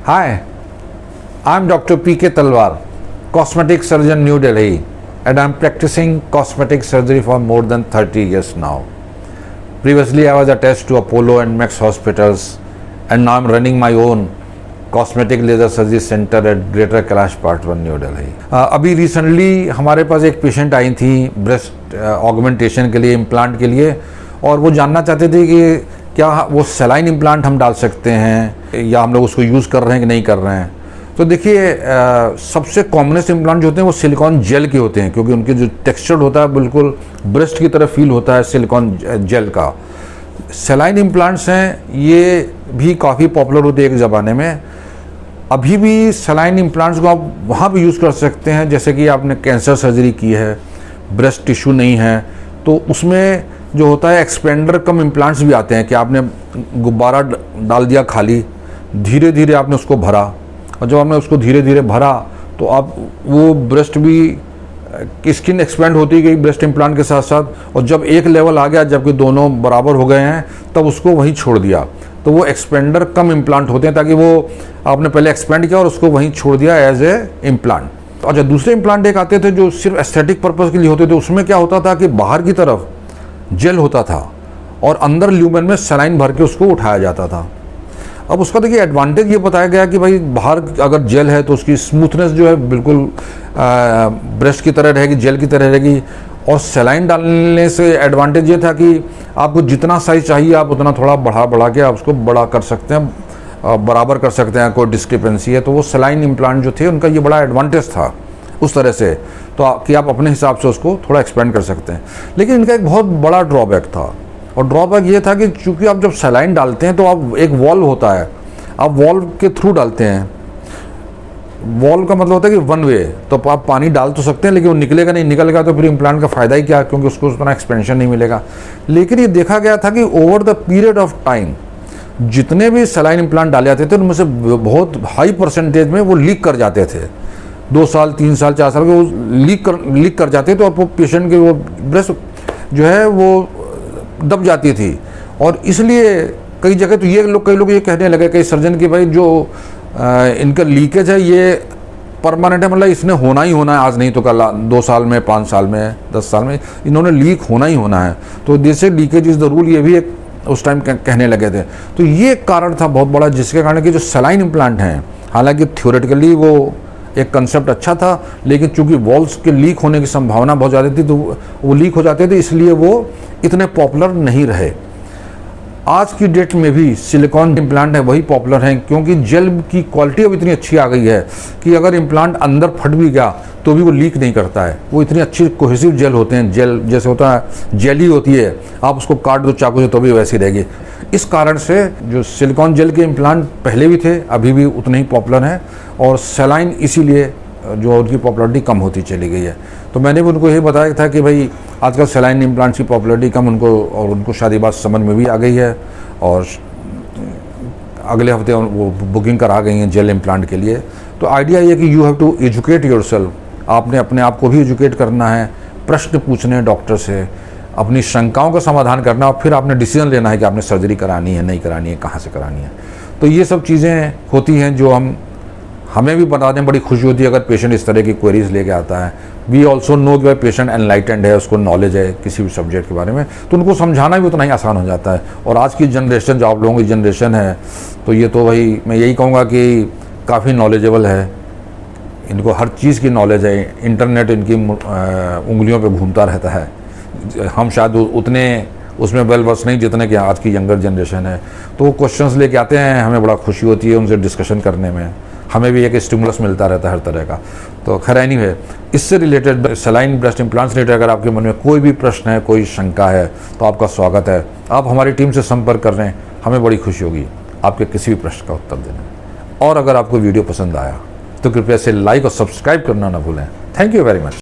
Hi, I'm Dr. P.K. Talwar, cosmetic surgeon, New Delhi, and I'm practicing cosmetic surgery for more than 30 years now. Previously, I was attached to Apollo and Max hospitals, and now I'm running my own cosmetic laser surgery centre at greater Kailash part 1 new Delhi. अभी recently हमारे पास एक patient आई थी breast augmentation के लिए, implant के लिए, और वो जानना चाहते थे कि क्या वो सेलाइन इम्प्लांट हम डाल सकते हैं या हम लोग उसको यूज़ कर रहे हैं कि नहीं कर रहे हैं। तो देखिए, सबसे कॉमनेस्ट इम्प्लांट जो होते हैं वो सिलिकॉन जेल के होते हैं, क्योंकि उनकी जो टेक्सचर होता है बिल्कुल ब्रेस्ट की तरह फील होता है सिलिकॉन जेल का। सेलाइन इम्प्लांट्स हैं, ये भी काफ़ी पॉपुलर होते हैं एक ज़माने में। अभी भी सेलाइन इम्प्लांट्स को आप वहाँ भी यूज़ कर सकते हैं, जैसे कि आपने कैंसर सर्जरी की है, ब्रेस्ट टिश्यू नहीं है, तो उसमें जो होता है एक्सपेंडर कम इम्प्लांट्स भी आते हैं कि आपने गुब्बारा डाल दिया खाली, धीरे धीरे आपने उसको भरा, और जब आपने उसको धीरे धीरे भरा तो आप वो ब्रेस्ट भी स्किन एक्सपेंड होती गई ब्रेस्ट इम्प्लांट के साथ साथ, और जब एक लेवल आ गया, जबकि दोनों बराबर हो गए हैं, तब उसको वहीं छोड़ दिया। तो वो एक्सपेंडर कम इम्प्लांट होते हैं, ताकि वो आपने पहले एक्सपेंड किया और उसको वहीं छोड़ दिया एज ए इम्प्लांट। और जब दूसरे इम्प्लांट एक आते थे जो सिर्फ एस्थेटिक पर्पज़ के लिए होते थे, उसमें क्या होता था कि बाहर की तरफ जेल होता था और अंदर ल्यूमेन में सलाइन भर के उसको उठाया जाता था। अब उसका देखिए एडवांटेज ये बताया गया कि भाई बाहर अगर जेल है तो उसकी स्मूथनेस जो है बिल्कुल ब्रेस्ट की तरह रहेगी, जेल की तरह रहेगी। और सेलाइन डालने से एडवांटेज ये था कि आपको जितना साइज चाहिए आप उतना थोड़ा बढ़ा के आप उसको बड़ा कर सकते हैं, बराबर कर सकते हैं, कोई डिस्क्रिपेंसी है तो वो सेलाइन इम्प्लांट जो थे उनका ये बड़ा एडवांटेज था उस तरह से, तो कि आप अपने हिसाब से उसको थोड़ा एक्सपेंड कर सकते हैं। लेकिन इनका एक बहुत बड़ा ड्रॉबैक था, और ड्रॉबैक ये था कि चूँकि आप जब सेलाइन डालते हैं तो आप एक वॉल्व होता है, आप वॉल्व के थ्रू डालते हैं। वॉल्व का मतलब होता है कि वन वे, तो आप पानी डाल तो सकते हैं लेकिन वो निकलेगा नहीं, निकलेगा तो फिर इम्प्लांट का फ़ायदा ही क्या, क्योंकि उसको उतना एक्सपेंशन नहीं मिलेगा। लेकिन ये देखा गया था कि over the period of time जितने भी सेलाइन इम्प्लांट डाले जाते थे उनमें से बहुत हाई परसेंटेज में वो लीक कर जाते थे। 2 साल 3 साल 4 साल के वो लीक कर जाते थे, और वो पेशेंट के वो ब्रेस्ट जो है वो दब जाती थी। और इसलिए कई जगह तो ये लोग, कई लोग ये कहने लगे, कई सर्जन कि भाई जो इनका लीकेज है ये परमानेंट है, मतलब इसने होना ही होना है, आज नहीं तो कल, 2 साल में, 5 साल में, 10 साल में इन्होंने लीक होना ही होना है। तो जैसे लीकेज इज द रूल, ये भी एक उस टाइम कहने लगे थे। तो ये कारण था बहुत बड़ा, जिसके कारण कि जो सेलाइन इम्प्लांट हैं, हालांकि थ्योरेटिकली वो एक कंसेप्ट अच्छा था, लेकिन चूंकि वॉल्व्स के लीक होने की संभावना बहुत ज़्यादा थी तो वो लीक हो जाते थे, इसलिए वो इतने पॉपुलर नहीं रहे। आज की डेट में भी सिलिकॉन इम्प्लांट है वही पॉपुलर हैं, क्योंकि जेल की क्वालिटी अब इतनी अच्छी आ गई है कि अगर इम्प्लांट अंदर फट भी गया तो भी वो लीक नहीं करता है। वो इतनी अच्छी कोहेसिव जेल होते हैं, जेल जैसे होता है जेली होती है, आप उसको काट दो चाकू से तो भी वैसी रहेगी। इस कारण से जो सिलिकॉन जेल के इम्प्लांट पहले भी थे, अभी भी उतने ही पॉपुलर हैं, और सेलाइन इसीलिए जो उनकी पॉपुलरिटी कम होती चली गई है। तो मैंने भी उनको ये बताया था कि भाई आजकल सेलाइन इम्प्लांट्स की पॉपुलरिटी कम, उनको शादी बात समझ में भी आ गई है, और अगले हफ्ते वो बुकिंग करा गई हैं जेल इम्प्लांट के लिए। तो आइडिया ये कि you have to educate yourself, आपने अपने आप को भी एजुकेट करना है, प्रश्न पूछने हैं डॉक्टर से, अपनी शंकाओं का समाधान करना, और फिर आपने डिसीजन लेना है कि आपने सर्जरी करानी है, नहीं करानी है, कहाँ से करानी है। तो ये सब चीज़ें होती हैं जो हमें भी बताने में बड़ी खुशी होती है अगर पेशेंट इस तरह की क्वेरीज लेके आता है। वी ऑल्सो नो कि पेशेंट एनलाइटेंड है, उसको नॉलेज है किसी भी सब्जेक्ट के बारे में, तो उनको समझाना भी उतना ही आसान हो जाता है। और आज की जनरेशन जो आप लोगों की जनरेशन है, तो ये तो भाई मैं यही कहूँगा कि काफ़ी नॉलेजेबल है, इनको हर चीज़ की नॉलेज है, इंटरनेट इनकी उंगलियों पर घूमता रहता है। हम शायद उतने उसमें वेल वर्स नहीं जितने कि आज की यंगर जनरेशन है। तो वो क्वेश्चंस लेके आते हैं, हमें बड़ा खुशी होती है उनसे डिस्कशन करने में, हमें भी एक स्टिमुलस मिलता रहता है हर तरह का। तो खैर एनीवे, इससे रिलेटेड सेलाइन ब्रेस्ट इम्प्लांट्स रिलेटेड अगर आपके मन में कोई भी प्रश्न है, कोई शंका है, तो आपका स्वागत है, आप हमारी टीम से संपर्क कर रहे हैं, हमें बड़ी खुशी होगी आपके किसी भी प्रश्न का उत्तर देने में। और अगर आपको वीडियो पसंद आया तो कृपया इसे लाइक और सब्सक्राइब करना ना भूलें। Thank you very much.